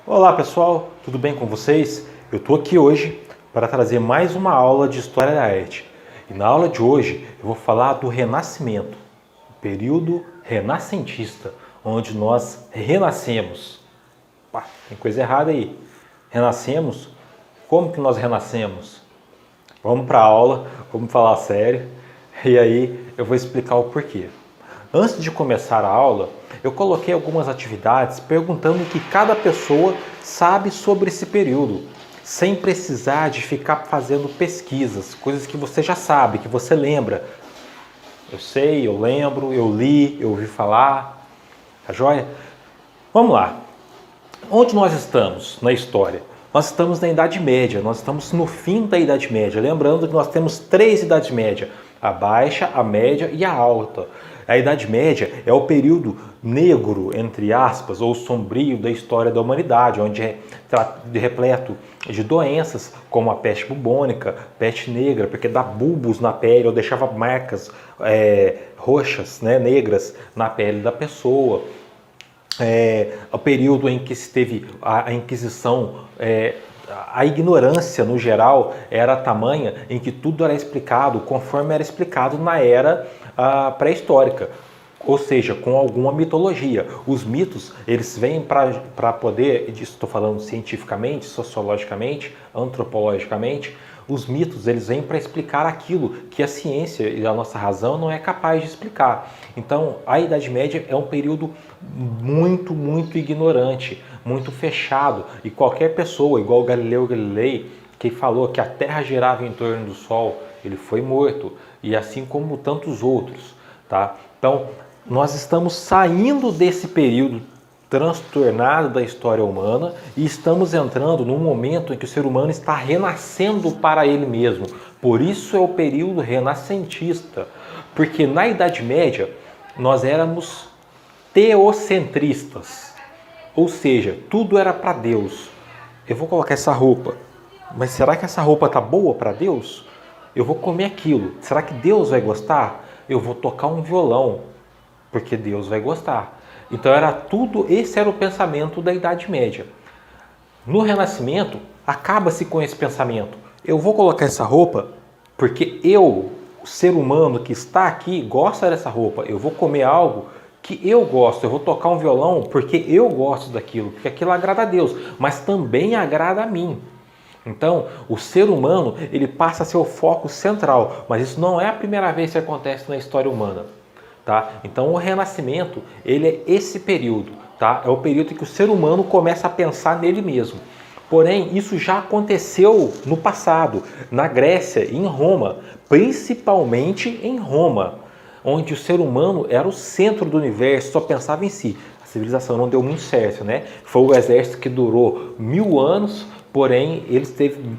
Olá pessoal, tudo bem com vocês? Eu estou aqui hoje para trazer mais uma aula de História da Arte. E na aula de hoje eu vou falar do Renascimento, o período renascentista, onde nós renascemos. Pá, tem coisa errada aí. Renascemos? Como que nós renascemos? Vamos para a aula, vamos falar sério e aí eu vou explicar o porquê. Antes de começar a aula, eu coloquei algumas atividades perguntando o que cada pessoa sabe sobre esse período, sem precisar de ficar fazendo pesquisas, coisas que você já sabe, que você lembra. Eu sei, eu lembro, eu li, eu ouvi falar, tá joia? Vamos lá. Onde nós estamos na história? Nós estamos na Idade Média, nós estamos no fim da Idade Média. Lembrando que nós temos três Idades Médias, a Baixa, a Média e a Alta. A Idade Média é o período negro, entre aspas, ou sombrio da história da humanidade, onde é repleto de doenças como a peste bubônica, peste negra, porque dá bulbos na pele ou deixava marcas roxas, né, negras na pele da pessoa. O período em que se teve a Inquisição, a ignorância no geral era tamanha em que tudo era explicado conforme era explicado na era pré-histórica, ou seja, com alguma mitologia. Os mitos, eles vêm para poder, estou falando cientificamente, sociologicamente, antropologicamente, os mitos, eles vêm para explicar aquilo que a ciência e a nossa razão não é capaz de explicar. Então, a Idade Média é um período muito, muito ignorante, muito fechado. E qualquer pessoa, igual Galileu Galilei, que falou que a Terra girava em torno do Sol, ele foi morto. E assim como tantos outros, tá? Então, nós estamos saindo desse período transtornado da história humana e estamos entrando num momento em que o ser humano está renascendo para ele mesmo. Por isso é o período renascentista, porque na Idade Média nós éramos teocentristas, ou seja, tudo era para Deus. Eu vou colocar essa roupa, mas será que essa roupa tá boa para Deus? Eu vou comer aquilo, será que Deus vai gostar? Eu vou tocar um violão, porque Deus vai gostar. Então era tudo, esse era o pensamento da Idade Média. No Renascimento, acaba-se com esse pensamento. Eu vou colocar essa roupa porque eu, o ser humano que está aqui, gosta dessa roupa. Eu vou comer algo que eu gosto. Eu vou tocar um violão porque eu gosto daquilo, porque aquilo agrada a Deus, mas também agrada a mim. Então, o ser humano, ele passa a ser o foco central, mas isso não é a primeira vez que acontece na história humana. Tá? Então o Renascimento, ele é esse período, tá? É o período em que o ser humano começa a pensar nele mesmo. Porém, isso já aconteceu no passado, na Grécia e em Roma, principalmente em Roma, onde o ser humano era o centro do universo, só pensava em si. A civilização não deu muito certo, né? Foi o exército que durou 1000 anos, porém eles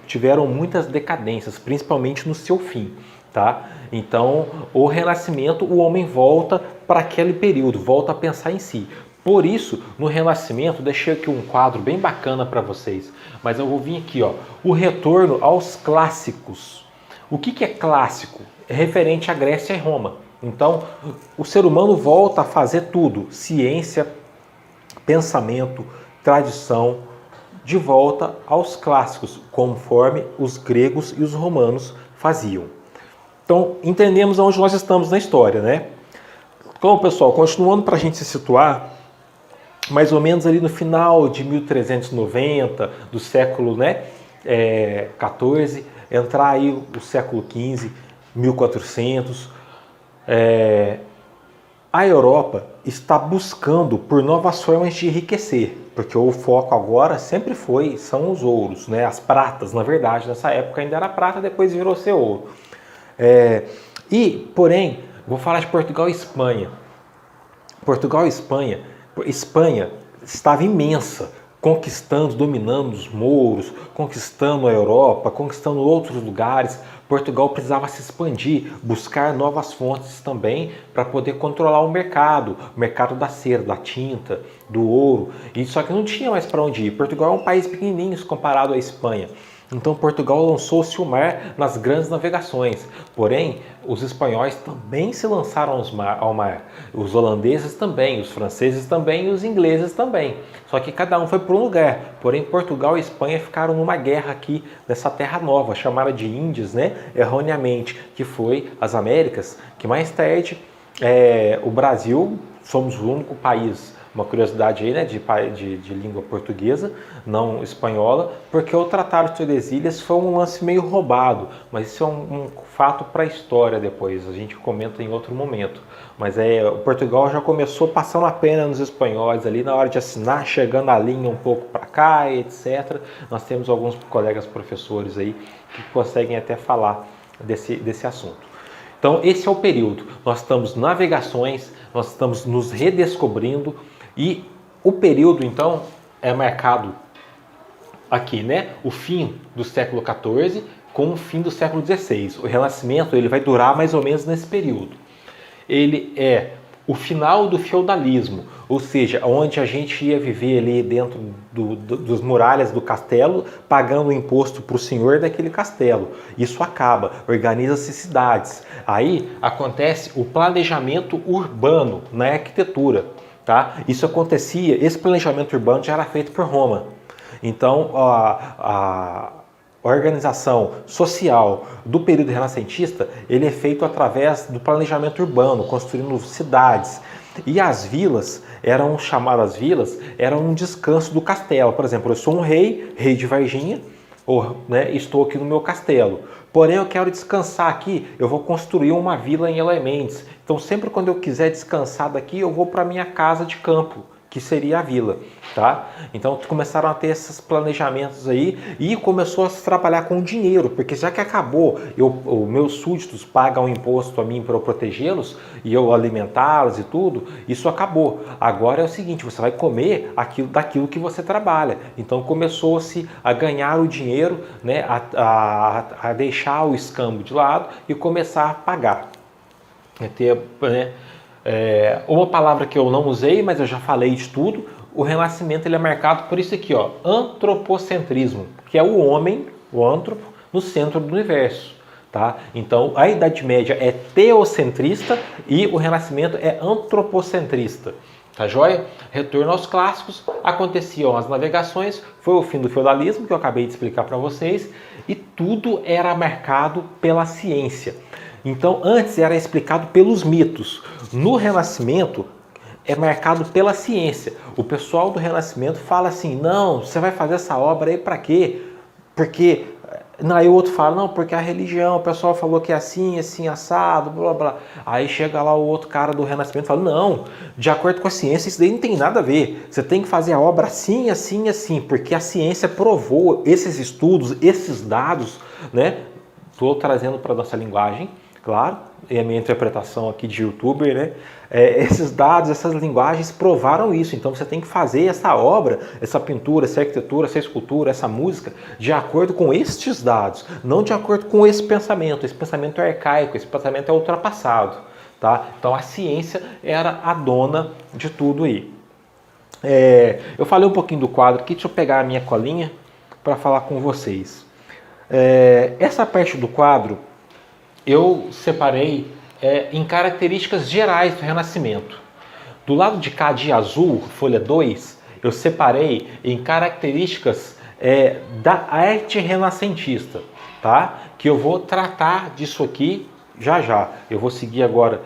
tiveram muitas decadências, principalmente no seu fim. Tá? Então, o Renascimento, o homem volta para aquele período, volta a pensar em si. Por isso, no Renascimento, deixei aqui um quadro bem bacana para vocês, mas eu vou vir aqui, ó, o retorno aos clássicos. O que é clássico? É referente à Grécia e Roma. Então, o ser humano volta a fazer tudo, ciência, pensamento, tradição, de volta aos clássicos, conforme os gregos e os romanos faziam. Então, entendemos onde nós estamos na história, né? Então, pessoal, continuando para a gente se situar, mais ou menos ali no final de 1390, do século, né, 14, entrar aí o século 15, 1400, a Europa está buscando por novas formas de enriquecer, porque o foco agora sempre são os ouros, né, as pratas, na verdade, nessa época ainda era prata, depois virou ser ouro. Porém, vou falar de Portugal e Espanha. Portugal e Espanha, Espanha estava imensa, conquistando, dominando os mouros, conquistando a Europa, conquistando outros lugares. Portugal precisava se expandir, buscar novas fontes também para poder controlar o mercado da cera, da tinta, do ouro. E só que não tinha mais para onde ir. Portugal é um país pequenininho comparado à Espanha. Então Portugal lançou-se o mar nas grandes navegações. Porém, os espanhóis também se lançaram ao mar. Os holandeses também, os franceses também e os ingleses também. Só que cada um foi para um lugar. Porém, Portugal e Espanha ficaram numa guerra aqui nessa terra nova, chamada de Índias, né? Erroneamente, que foi as Américas, que mais tarde o Brasil, somos o único país, uma curiosidade aí, né, de língua portuguesa, não espanhola, porque o Tratado de Tordesilhas foi um lance meio roubado, mas isso é um fato para a história depois, a gente comenta em outro momento. Mas o Portugal já começou passando a pena nos espanhóis ali na hora de assinar, chegando a linha um pouco para cá, etc. Nós temos alguns colegas professores aí que conseguem até falar desse assunto. Então esse é o período, nós estamos navegações, nós estamos nos redescobrindo e o período então é marcado aqui, né? O fim do século XIV com o fim do século XVI. O Renascimento ele vai durar mais ou menos nesse período. Ele é o final do feudalismo, ou seja, onde a gente ia viver ali dentro dos muralhas do castelo, pagando imposto para o senhor daquele castelo. Isso acaba, organiza-se cidades. Aí acontece o planejamento urbano na arquitetura. Tá? Isso acontecia, esse planejamento urbano já era feito por Roma. Então, a organização social do período renascentista, ele é feito através do planejamento urbano, construindo cidades. E as vilas, eram chamadas vilas, eram um descanso do castelo. Por exemplo, eu sou um rei de Varginha, né, estou aqui no meu castelo. Porém, eu quero descansar aqui, eu vou construir uma vila em Elementes. Então, sempre quando eu quiser descansar daqui, eu vou para a minha casa de campo, que seria a vila, tá? Então começaram a ter esses planejamentos aí e começou a se trabalhar com dinheiro, porque já que acabou, os meus súditos pagam imposto a mim para eu protegê-los e eu alimentá-los e tudo, isso acabou. Agora é o seguinte, você vai comer daquilo que você trabalha. Então começou-se a ganhar o dinheiro, né, a deixar o escambo de lado e começar a pagar. Uma palavra que eu não usei, mas eu já falei de tudo, o Renascimento ele é marcado por isso aqui, ó, antropocentrismo, que é o homem, o antropo, no centro do universo. Tá? Então a Idade Média é teocentrista e o Renascimento é antropocentrista. Tá joia? Retorno aos clássicos, aconteciam as navegações, foi o fim do feudalismo, que eu acabei de explicar para vocês, e tudo era marcado pela ciência. Então, antes era explicado pelos mitos. No Renascimento, é marcado pela ciência. O pessoal do Renascimento fala assim, não, você vai fazer essa obra aí para quê? Porque... Aí o outro fala, não, porque a religião, o pessoal falou que é assim, assim, assado, blá, blá. Aí chega lá o outro cara do Renascimento e fala, não, de acordo com a ciência, isso daí não tem nada a ver. Você tem que fazer a obra assim, assim, assim, porque a ciência provou esses estudos, esses dados, né? Estou trazendo para a nossa linguagem, claro, e a minha interpretação aqui de youtuber, né? Esses dados, essas linguagens provaram isso. Então você tem que fazer essa obra, essa pintura, essa arquitetura, essa escultura, essa música, de acordo com estes dados, não de acordo com esse pensamento. Esse pensamento é arcaico, esse pensamento é ultrapassado. Tá? Então a ciência era a dona de tudo aí. Eu falei um pouquinho do quadro aqui, deixa eu pegar a minha colinha para falar com vocês. Essa parte do quadro eu separei em características gerais do Renascimento. Do lado de cá de azul, folha 2, eu separei em características da arte renascentista, tá? Que eu vou tratar disso aqui já já. Eu vou seguir agora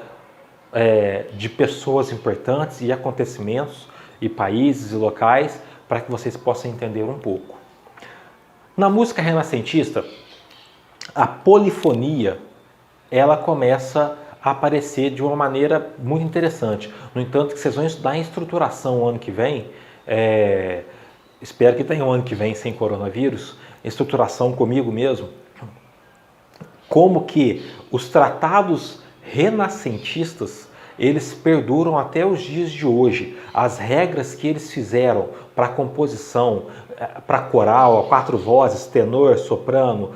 de pessoas importantes e acontecimentos e países e locais para que vocês possam entender um pouco. Na música renascentista, a polifonia ela começa a aparecer de uma maneira muito interessante. No entanto, que vocês vão estudar em estruturação o ano que vem, espero que tenha um ano que vem sem coronavírus, estruturação comigo mesmo, como que os tratados renascentistas, eles perduram até os dias de hoje. As regras que eles fizeram para composição, para coral, a 4 vozes, tenor, soprano,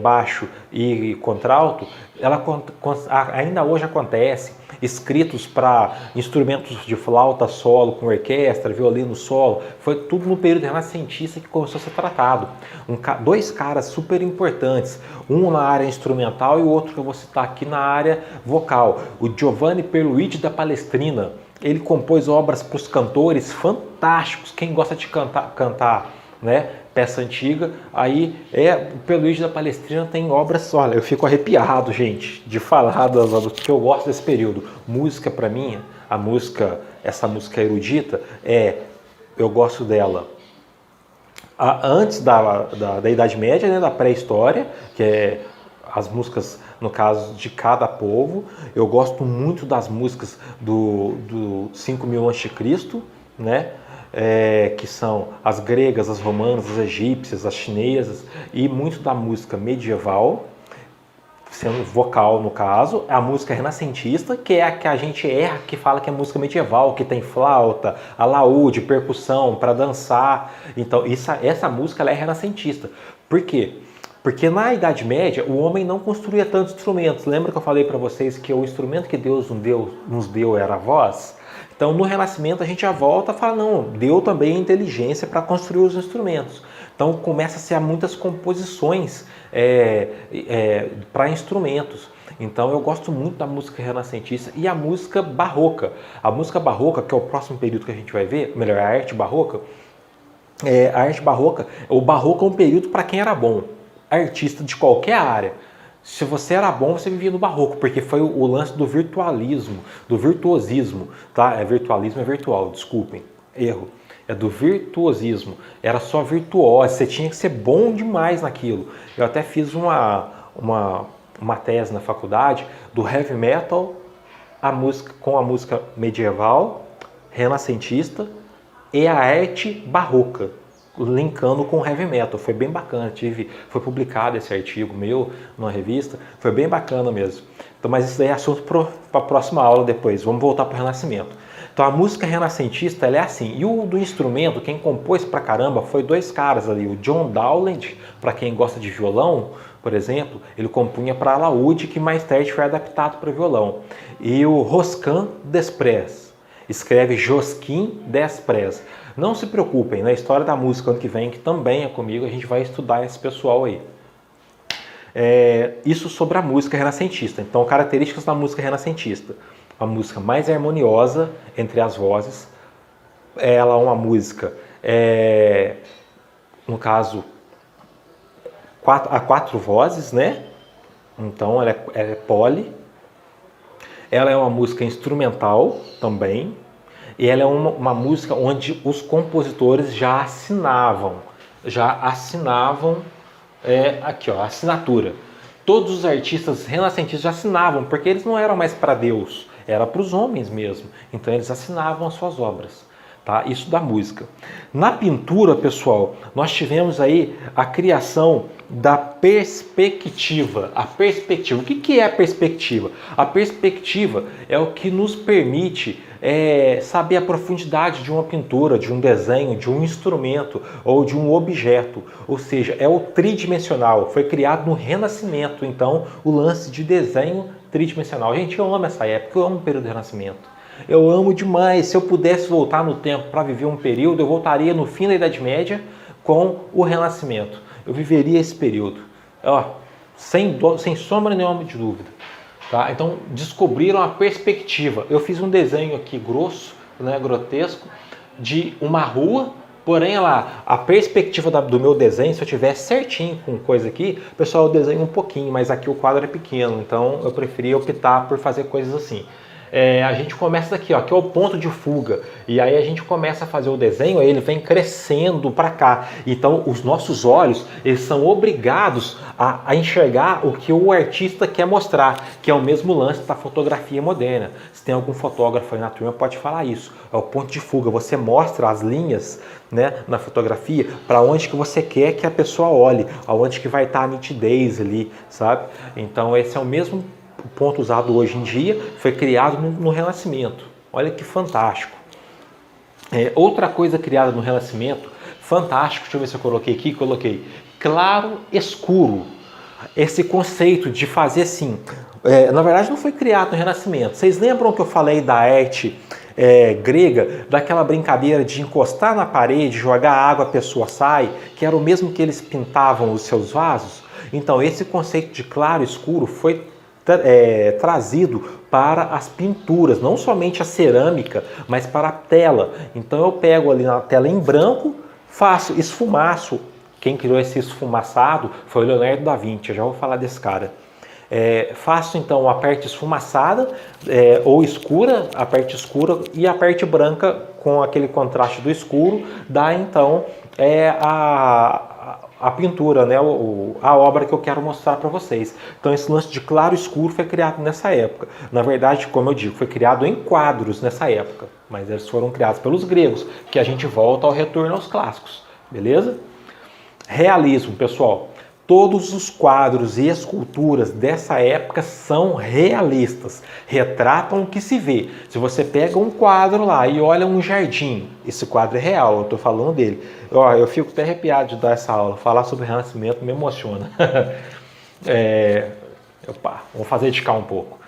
baixo e contralto, ela ainda hoje acontece. Escritos para instrumentos de flauta solo, com orquestra, violino solo, foi tudo no período renascentista que começou a ser tratado. Dois caras super importantes, um na área instrumental e o outro que eu vou citar aqui na área vocal, o Giovanni Pierluigi da Palestrina. Ele compôs obras para os cantores fantásticos. Quem gosta de cantar, né, peça antiga, aí o Pierluigi da Palestrina tem obras, olha, eu fico arrepiado, gente, de falar das obras, porque eu gosto desse período. Música, para mim, essa música erudita, eu gosto dela antes da Idade Média, né, da pré-história, que é as músicas, no caso, de cada povo. Eu gosto muito das músicas do 5000 a.C., né? Que são as gregas, as romanas, as egípcias, as chinesas, e muito da música medieval, sendo vocal no caso, a música renascentista, que é a que a gente erra, que fala que é música medieval, que tem flauta, alaúde, percussão para dançar. Então essa música ela é renascentista. Por quê? Porque na Idade Média o homem não construía tantos instrumentos. Lembra que eu falei para vocês que o instrumento que Deus nos deu era a voz? Então no Renascimento a gente já volta a falar, não, deu também inteligência para construir os instrumentos. Então começa a ser muitas composições para instrumentos. Então eu gosto muito da música renascentista e a música barroca. A música barroca, que é o próximo período que a gente vai ver, melhor, a arte barroca. O barroco é um período para quem era bom, artista de qualquer área. Se você era bom, você vivia no barroco, porque foi o lance do virtualismo, do virtuosismo, tá? Virtualismo é virtual, desculpem, erro. É do virtuosismo, era só virtuoso, você tinha que ser bom demais naquilo. Eu até fiz uma tese na faculdade do heavy metal, com a música medieval, renascentista e a arte barroca, linkando com o heavy metal. Foi bem bacana, foi publicado esse artigo meu numa revista, foi bem bacana mesmo. Então, mas isso daí é assunto para a próxima aula depois, vamos voltar para o Renascimento. Então a música renascentista ela é assim, e o do instrumento, quem compôs pra caramba foi dois caras ali, o John Dowland, para quem gosta de violão, por exemplo, ele compunha para alaúde, que mais tarde foi adaptado para violão, e o Josquin Desprez, escreve Josquin Desprez. Não se preocupem, na história da música ano que vem, que também é comigo, a gente vai estudar esse pessoal aí. Isso sobre a música renascentista. Então, características da música renascentista. A música mais harmoniosa entre as vozes. Ela é uma música, no caso, a 4 vozes, né? Então, ela é poli. Ela é uma música instrumental também. E ela é uma música onde os compositores já assinavam aqui, ó, a assinatura. Todos os artistas renascentistas já assinavam, porque eles não eram mais para Deus, era para os homens mesmo. Então eles assinavam as suas obras. Tá? Isso da música. Na pintura, pessoal, nós tivemos aí a criação da perspectiva. A perspectiva. O que é a perspectiva? A perspectiva é o que nos permite saber a profundidade de uma pintura, de um desenho, de um instrumento ou de um objeto. Ou seja, é o tridimensional. Foi criado no Renascimento. Então, o lance de desenho tridimensional. Gente, eu amo essa época, eu amo o período do Renascimento. Eu amo demais. Se eu pudesse voltar no tempo para viver um período, eu voltaria no fim da Idade Média com o Renascimento. Eu viveria esse período, sem sombra nenhuma de dúvida. Tá? Então, descobriram a perspectiva. Eu fiz um desenho aqui grosso, né, grotesco, de uma rua, porém a perspectiva do meu desenho, se eu tivesse certinho com coisa aqui, pessoal, eu desenho um pouquinho, mas aqui o quadro é pequeno, então eu preferi optar por fazer coisas assim. A gente começa daqui, ó, que é o ponto de fuga, e aí a gente começa a fazer o desenho, aí ele vem crescendo para cá. Então os nossos olhos, eles são obrigados a enxergar o que o artista quer mostrar, que é o mesmo lance da fotografia moderna. Se tem algum fotógrafo aí na turma, pode falar isso. É o ponto de fuga, você mostra as linhas, né, na fotografia, para onde que você quer que a pessoa olhe, aonde que vai estar a nitidez ali, sabe? Então esse é o mesmo ponto usado hoje em dia, foi criado no Renascimento. Olha que fantástico. Outra coisa criada no Renascimento, fantástico, deixa eu ver se eu coloquei aqui, coloquei claro escuro. Esse conceito de fazer assim, na verdade não foi criado no Renascimento. Vocês lembram que eu falei da arte grega, daquela brincadeira de encostar na parede, jogar água, a pessoa sai, que era o mesmo que eles pintavam os seus vasos? Então esse conceito de claro escuro foi trazido para as pinturas, não somente a cerâmica, mas para a tela. Então eu pego ali na tela em branco, faço esfumaço. Quem criou esse esfumaçado foi o Leonardo da Vinci, eu já vou falar desse cara. Faço então a parte esfumaçada ou escura, a parte escura, e a parte branca com aquele contraste do escuro, dá então a pintura, né, a obra que eu quero mostrar para vocês. Então esse lance de claro e escuro foi criado nessa época. Na verdade, como eu digo, foi criado em quadros nessa época, mas eles foram criados pelos gregos, que a gente volta ao retorno aos clássicos, beleza? Realismo, pessoal. Todos os quadros e esculturas dessa época são realistas, retratam o que se vê. Se você pega um quadro lá e olha um jardim, esse quadro é real, eu estou falando dele. Eu fico até arrepiado de dar essa aula, falar sobre Renascimento me emociona. Vou fazer esticar um pouco.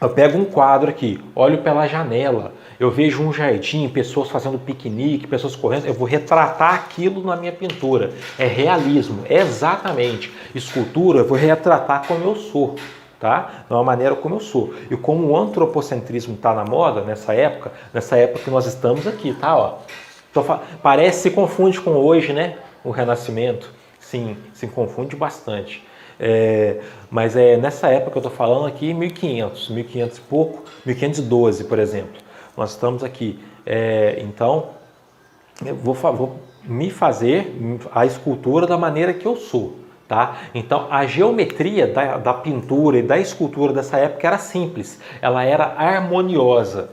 Eu pego um quadro aqui, olho pela janela, eu vejo um jardim, pessoas fazendo piquenique, pessoas correndo, eu vou retratar aquilo na minha pintura. É realismo, exatamente. Escultura, eu vou retratar como eu sou, tá? De uma maneira como eu sou. E como o antropocentrismo está na moda nessa época que nós estamos aqui, tá? Ó. Parece, se confunde com hoje, né? O Renascimento, sim, se confunde bastante. Mas nessa época que eu estou falando aqui, 1500 e pouco, 1512, por exemplo. Nós estamos aqui. Então, eu vou me fazer a escultura da maneira que eu sou. Tá? Então, a geometria da pintura e da escultura dessa época era simples. Ela era harmoniosa.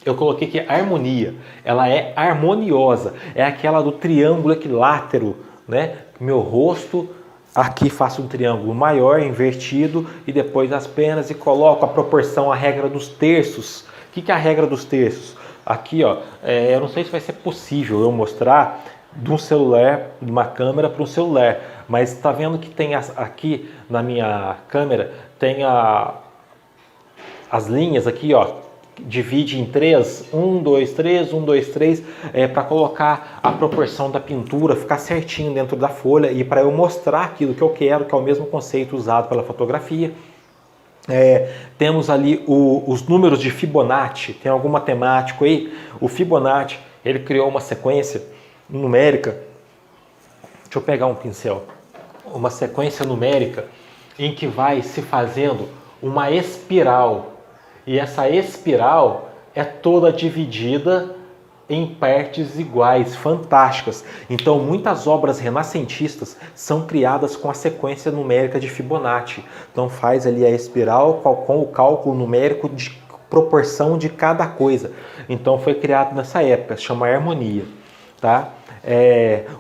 Eu coloquei aqui harmonia. Ela é harmoniosa. É aquela do triângulo equilátero, né? Meu rosto... Aqui faço um triângulo maior, invertido, e depois as pernas e coloco a proporção, a regra dos terços. O que é a regra dos terços? Aqui, ó, eu não sei se vai ser possível eu mostrar de um celular, de uma câmera para um celular, mas está vendo que tem aqui na minha câmera, tem as linhas aqui, ó, divide em 3, 1, 2, 3, 1, 2, 3, para colocar a proporção da pintura, ficar certinho dentro da folha e para eu mostrar aquilo que eu quero, que é o mesmo conceito usado pela fotografia. Temos ali os números de Fibonacci, tem algum matemático aí? O Fibonacci, ele criou uma sequência numérica, deixa eu pegar um pincel, uma sequência numérica em que vai se fazendo uma espiral. E essa espiral é toda dividida em partes iguais, fantásticas. Então, muitas obras renascentistas são criadas com a sequência numérica de Fibonacci. Então, faz ali a espiral com o cálculo numérico de proporção de cada coisa. Então, foi criado nessa época, se chama harmonia, tá?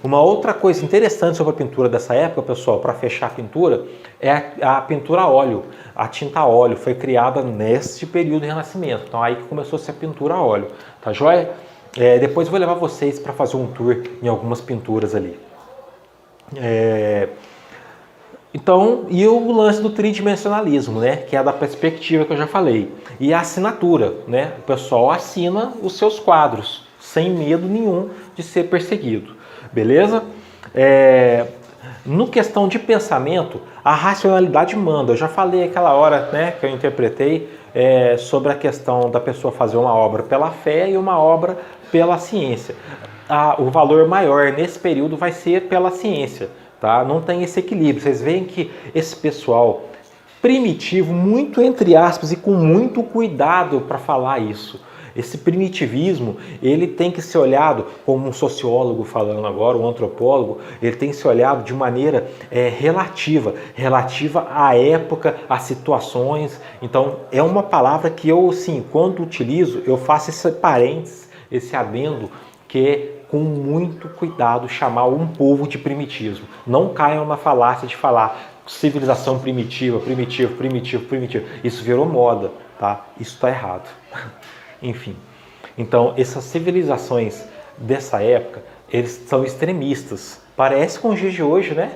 Uma outra coisa interessante sobre a pintura dessa época, pessoal, para fechar a pintura, é a pintura a óleo. A tinta a óleo foi criada neste período do Renascimento. Então aí que começou-se a pintura a óleo, tá joia? Depois eu vou levar vocês para fazer um tour em algumas pinturas ali. Então, e o lance do tridimensionalismo, né? Que é da perspectiva que eu já falei. E a assinatura, né? O pessoal assina os seus quadros, sem medo nenhum de ser perseguido, beleza? No questão de pensamento, a racionalidade manda. Eu já falei aquela hora, né, que eu interpretei sobre a questão da pessoa fazer uma obra pela fé e uma obra pela ciência. O valor maior nesse período vai ser pela ciência, tá? Não tem esse equilíbrio. Vocês veem que esse pessoal primitivo, muito entre aspas e com muito cuidado para falar isso. Esse primitivismo, ele tem que ser olhado, como um sociólogo falando agora, um antropólogo, ele tem que ser olhado de maneira relativa à época, às situações. Então, é uma palavra que eu, sim, quando utilizo, eu faço esse parênteses, esse adendo, que é com muito cuidado chamar um povo de primitivo. Não caiam na falácia de falar civilização primitiva. Isso virou moda, tá? Isso está errado. Enfim, Então, essas civilizações dessa época, eles são extremistas. Parece com os dias de hoje, né?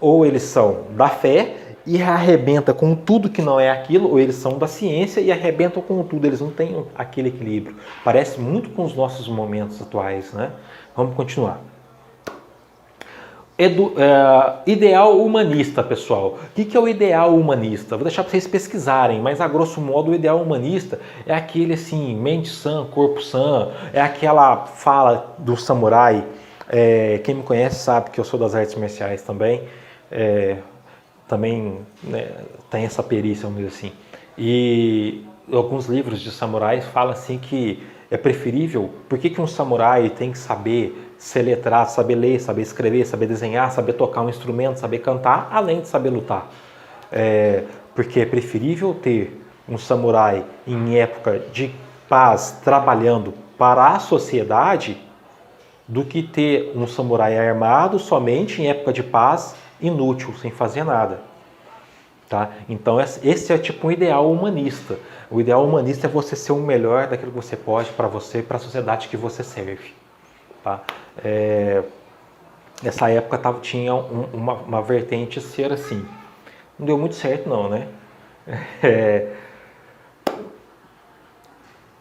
Ou eles são da fé e arrebenta com tudo que não é aquilo, ou eles são da ciência e arrebentam com tudo, eles não têm aquele equilíbrio. Parece muito com os nossos momentos atuais, né? Vamos continuar. Ideal humanista, pessoal. O que é o ideal humanista? Vou deixar para vocês pesquisarem, mas a grosso modo o ideal humanista é aquele assim, mente sã, corpo sã, é aquela fala do samurai. Quem me conhece sabe que eu sou das artes marciais também. Também, né, tem essa perícia, vamos dizer assim. E alguns livros de samurais falam assim que é preferível. Por que um samurai tem que saber ser letrado, saber ler, saber escrever, saber desenhar, saber tocar um instrumento, saber cantar, além de saber lutar? Porque é preferível ter um samurai em época de paz trabalhando para a sociedade do que ter um samurai armado somente em época de paz, inútil, sem fazer nada. Tá? Então esse é tipo um ideal humanista. O ideal humanista é você ser o melhor daquilo que você pode para você e para a sociedade que você serve. Tá? Nessa época tinha uma vertente ser assim. Não deu muito certo não, né?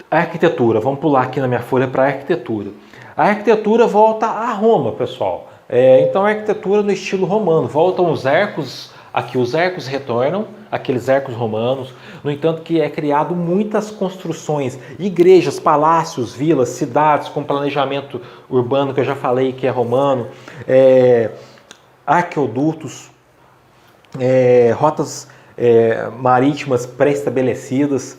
A arquitetura, vamos pular aqui na minha folha para a arquitetura. A arquitetura volta a Roma, pessoal. Então a arquitetura no estilo romano, voltam os arcos, aqui os arcos retornam, aqueles arcos romanos, no entanto que é criado muitas construções, igrejas, palácios, vilas, cidades com planejamento urbano, que eu já falei que é romano, aquedutos, rotas marítimas pré-estabelecidas.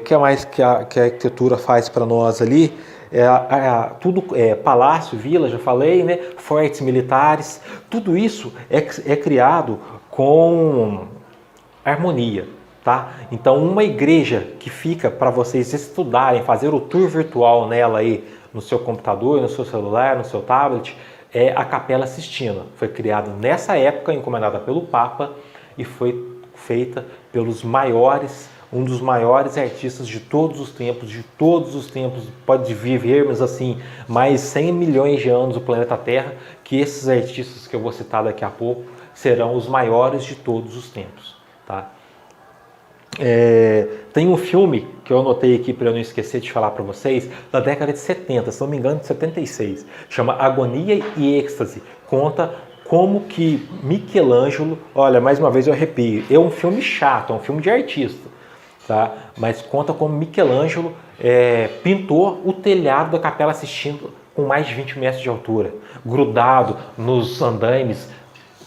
Que mais que a arquitetura faz para nós ali? Tudo palácio, vila, já falei, né? Fortes militares, tudo isso é criado com harmonia, tá? Então uma igreja que fica para vocês estudarem, fazer o tour virtual nela aí, no seu computador, no seu celular, no seu tablet, é a Capela Sistina. Foi criada nessa época, encomendada pelo Papa, e foi feita pelos maiores, um dos maiores artistas de todos os tempos, pode vivermos assim mais 100 milhões de anos no planeta Terra, que esses artistas que eu vou citar daqui a pouco serão os maiores de todos os tempos. Tá? Tem um filme que eu anotei aqui para eu não esquecer de falar para vocês, da década de 70, se não me engano de 76, chama Agonia e Êxtase, conta como que Michelangelo, olha, mais uma vez eu arrepio, é um filme chato, é um filme de artista, tá? Mas conta como Michelangelo pintou o telhado da Capela Sistina com mais de 20 metros de altura, grudado nos andaimes,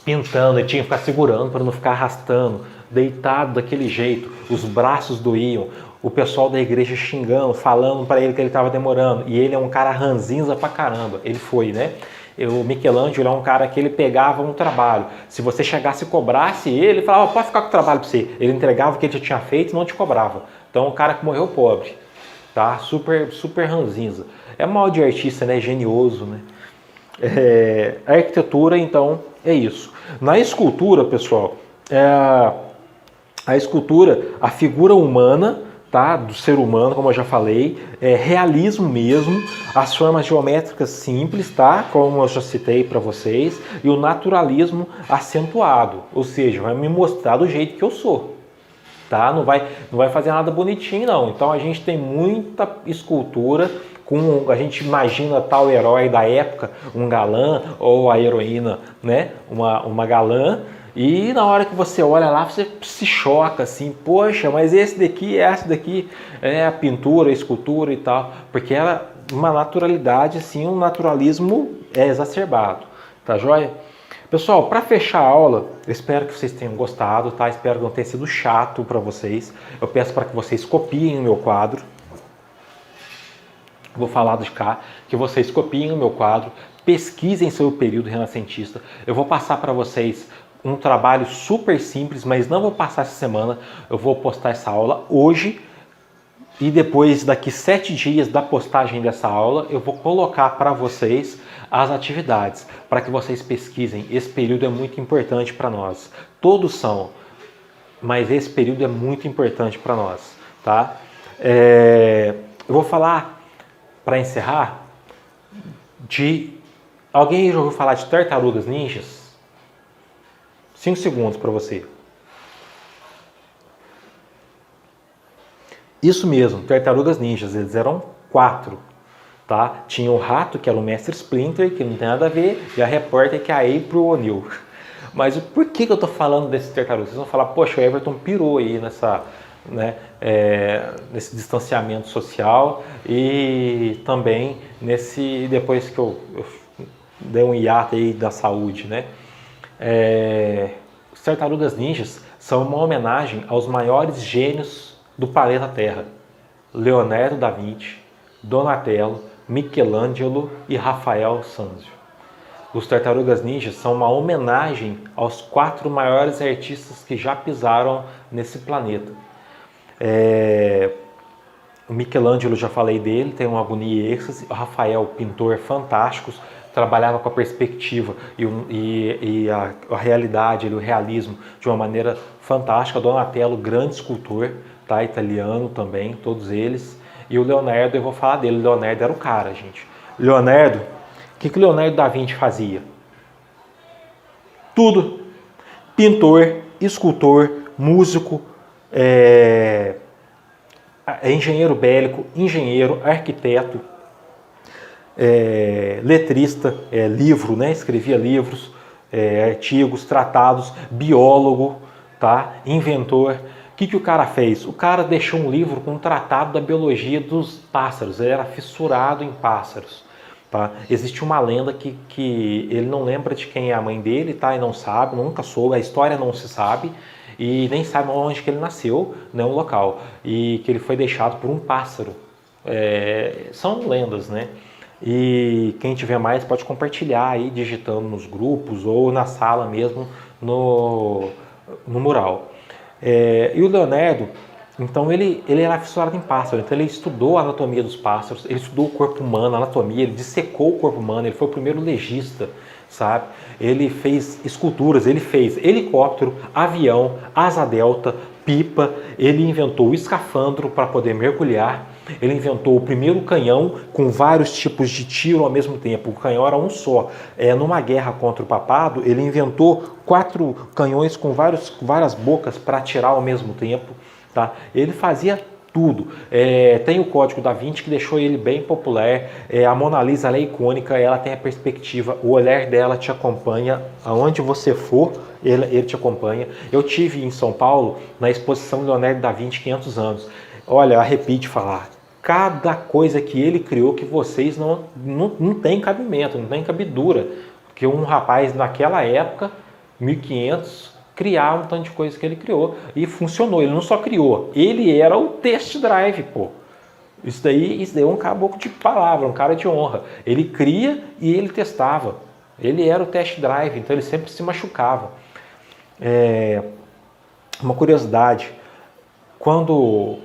pintando, ele tinha que ficar segurando para não ficar arrastando, deitado daquele jeito, os braços doíam, o pessoal da igreja xingando, falando para ele que ele estava demorando, e ele é um cara ranzinza pra caramba, ele foi, né? O Michelangelo é um cara que ele pegava um trabalho. Se você chegasse e cobrasse ele falava, pode ficar com o trabalho para você. Ele entregava o que ele já tinha feito e não te cobrava. Então, um cara que morreu pobre, tá? Super, super ranzinza. É mal de artista, né? Genioso, né? A arquitetura, então, é isso. Na escultura, pessoal, a escultura, a figura humana, tá? Do ser humano, como eu já falei, realismo mesmo, as formas geométricas simples, tá? Como eu já citei para vocês, e o naturalismo acentuado, ou seja, vai me mostrar do jeito que eu sou, tá? Não vai fazer nada bonitinho, não. Então a gente tem muita escultura, a gente imagina tal herói da época, um galã, ou a heroína, né? Uma galã. E na hora que você olha lá, você se choca assim, poxa, mas essa daqui, a pintura, a escultura e tal, porque ela, uma naturalidade, assim, um naturalismo exacerbado, tá joia? Pessoal, para fechar a aula, eu espero que vocês tenham gostado, tá? Espero que não tenha sido chato para vocês. Eu peço para que vocês copiem o meu quadro. Vou falar de cá, que vocês copiem o meu quadro, pesquisem sobre o período renascentista. Eu vou passar para vocês um trabalho super simples, mas não vou passar essa semana, eu vou postar essa aula hoje e depois, daqui 7 dias da postagem dessa aula, eu vou colocar para vocês as atividades, para que vocês pesquisem. Esse período é muito importante para nós. Todos são, mas esse período é muito importante para nós, tá? Eu vou falar para encerrar, alguém já ouviu falar de tartarugas ninjas? 5 segundos para você. Isso mesmo, tartarugas ninjas, eles eram 4. Tá? Tinha o rato, que era o Mestre Splinter, que não tem nada a ver, e a repórter, que é a April O'Neil. Mas por que eu estou falando desses tartarugas? Vocês vão falar, poxa, o Everton pirou aí nesse distanciamento social e também depois que eu dei um hiato aí da saúde, né? Os tartarugas ninjas são uma homenagem aos maiores gênios do planeta Terra: Leonardo da Vinci, Donatello, Michelangelo e Rafael Sanzio. Os Tartarugas Ninjas são uma homenagem aos 4 maiores artistas que já pisaram nesse planeta. O Michelangelo, já falei dele, tem uma agonia e êxtase. O Rafael, pintor fantástico, trabalhava com a perspectiva e a realidade, o realismo de uma maneira fantástica. Donatello, grande escultor, tá? Italiano também, todos eles. E o Leonardo, eu vou falar dele. O Leonardo era o cara, gente. Leonardo, o que o Leonardo da Vinci fazia? Tudo. Pintor, escultor, músico, engenheiro bélico, engenheiro, arquiteto, letrista, livro, né? Escrevia livros, artigos, tratados, biólogo, tá? Inventor. O que o cara fez? O cara deixou um livro com um tratado da biologia dos pássaros. Ele era fissurado em pássaros. Tá? Existe uma lenda que ele não lembra de quem é a mãe dele, tá? E não sabe, nunca soube, a história não se sabe. E nem sabe onde que ele nasceu, né, o local. E que ele foi deixado por um pássaro. São lendas, né? E quem tiver mais pode compartilhar aí, digitando nos grupos ou na sala mesmo, no mural. E o Leonardo, então ele era fissurado em pássaros, então ele estudou a anatomia dos pássaros, ele estudou o corpo humano, a anatomia, ele dissecou o corpo humano, ele foi o primeiro legista, sabe? Ele fez esculturas, ele fez helicóptero, avião, asa delta, pipa, ele inventou o escafandro para poder mergulhar, ele inventou o primeiro canhão com vários tipos de tiro ao mesmo tempo. O canhão era um só. Numa guerra contra o papado, ele inventou 4 canhões com várias bocas para atirar ao mesmo tempo. Tá? Ele fazia tudo. Tem o Código da Vinci, que deixou ele bem popular. A Mona Lisa, ela é icônica, ela tem a perspectiva, o olhar dela te acompanha, aonde você for, ele te acompanha. Eu tive em São Paulo, na exposição Leonardo da Vinci 500 anos. Olha, arrepio de falar. Cada coisa que ele criou que vocês não tem cabimento, não tem cabidura. Porque um rapaz naquela época, 1500, criar um tanto de coisa que ele criou. E funcionou. Ele não só criou, ele era o test drive, pô. Isso daí é um caboclo de palavra, um cara de honra. Ele cria e ele testava. Ele era o test drive, então ele sempre se machucava. Uma curiosidade, quando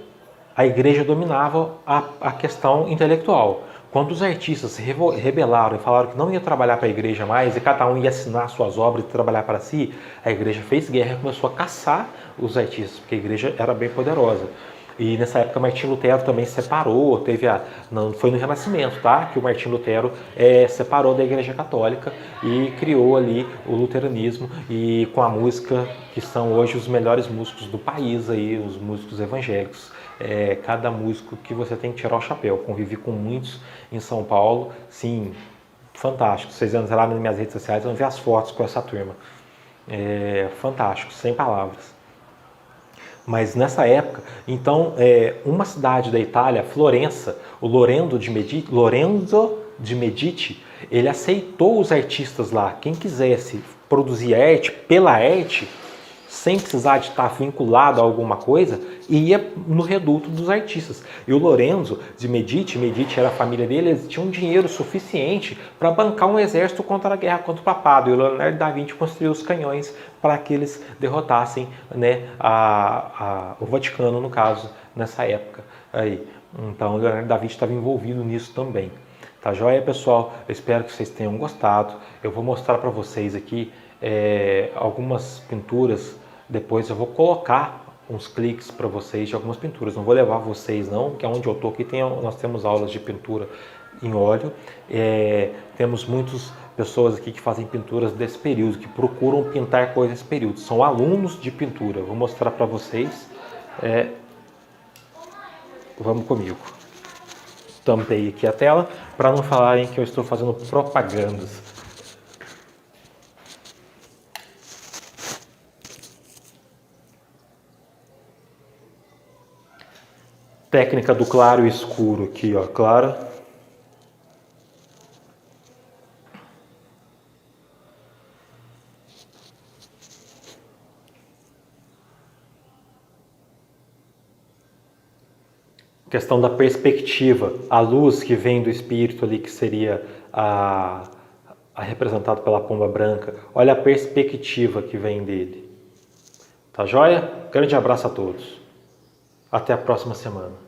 a igreja dominava a questão intelectual. Quando os artistas se rebelaram e falaram que não ia trabalhar para a igreja mais e cada um ia assinar suas obras e trabalhar para si, a igreja fez guerra e começou a caçar os artistas, porque a igreja era bem poderosa. E nessa época Martim Lutero também separou, foi no Renascimento, tá? Que o Martim Lutero separou da Igreja Católica e criou ali o luteranismo, e com a música, que são hoje os melhores músicos do país, aí, os músicos evangélicos. Cada músico que você tem que tirar o chapéu. Convivi com muitos em São Paulo, sim, fantástico. Vocês vão lá nas minhas redes sociais, vão ver as fotos com essa turma. Fantástico, sem palavras. Mas nessa época, então, uma cidade da Itália, Florença, o Lorenzo de Medici, ele aceitou os artistas lá. Quem quisesse produzir arte pela arte, sem precisar de estar vinculado a alguma coisa, ia no reduto dos artistas. E o Lorenzo de Medici era a família dele, eles tinham dinheiro suficiente para bancar um exército contra a guerra contra o papado. E o Leonardo da Vinci construiu os canhões para que eles derrotassem, né, o Vaticano, no caso, nessa época. Aí. Então o Leonardo da Vinci estava envolvido nisso também. Tá joia, pessoal? Eu espero que vocês tenham gostado. Eu vou mostrar para vocês aqui algumas pinturas. Depois eu vou colocar uns cliques para vocês de algumas pinturas. Não vou levar vocês não, que é onde eu estou aqui nós temos aulas de pintura em óleo. Temos muitas pessoas aqui que fazem pinturas desse período, que procuram pintar coisas desse período. São alunos de pintura. Vou mostrar para vocês. Vamos comigo. Tampei aqui a tela para não falarem que eu estou fazendo propagandas. Técnica do claro e escuro aqui, ó, claro. Questão da perspectiva, a luz que vem do espírito ali, que seria a representado pela pomba branca. Olha a perspectiva que vem dele. Tá joia? Grande abraço a todos. Até a próxima semana.